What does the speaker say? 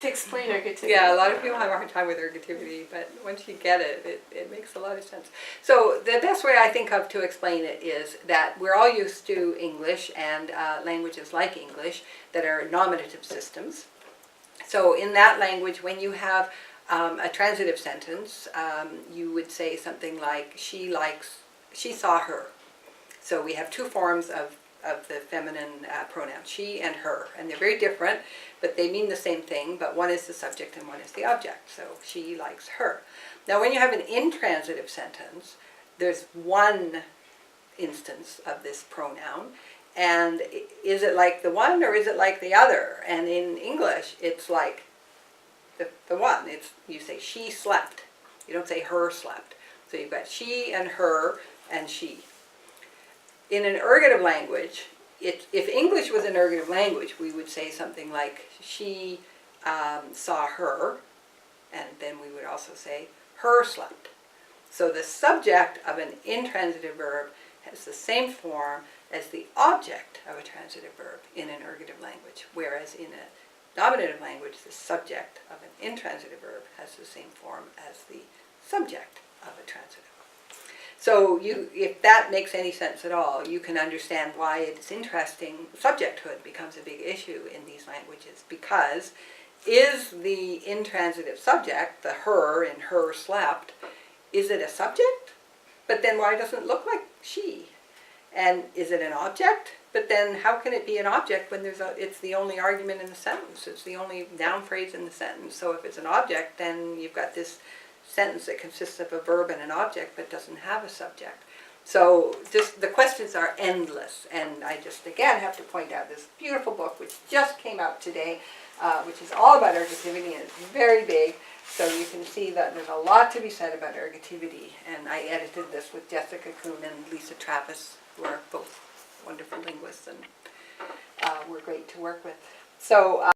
To explain ergativity. Yeah, a lot of people have a hard time with ergativity, but once you get it, it makes a lot of sense. So the best way I think of to explain it is that we're all used to English and languages like English that are nominative systems. So in that language, when you have a transitive sentence, you would say something like, she saw her. So we have two forms of the feminine pronoun, she and her, and they're very different, but they mean the same thing, but one is the subject and one is the object, so she likes her. Now when you have an intransitive sentence, there's one instance of this pronoun, and is it like the one or is it like the other? And in English, it's like the one. You say she slept. You don't say her slept. So you've got she and her and she. In an ergative language, if English was an ergative language, we would say something like, she saw her, and then we would also say, her slept. So the subject of an intransitive verb has the same form as the object of a transitive verb in an ergative language, whereas in a nominative language, the subject of an intransitive verb has the same form as the subject of a transitive. So if that makes any sense at all, you can understand why it's interesting. Subjecthood becomes a big issue in these languages, because is the intransitive subject, the her in her slept, is it a subject? But then why doesn't it look like she? And is it an object? But then how can it be an object when it's the only argument in the sentence? It's the only noun phrase in the sentence. So if it's an object, then you've got this sentence that consists of a verb and an object but doesn't have a subject. So just the questions are endless, and I just again have to point out this beautiful book which just came out today, which is all about ergativity, and it's very big, so you can see that there's a lot to be said about ergativity. And I edited this with Jessica Kuhn and Lisa Travis, who are both wonderful linguists and were great to work with. So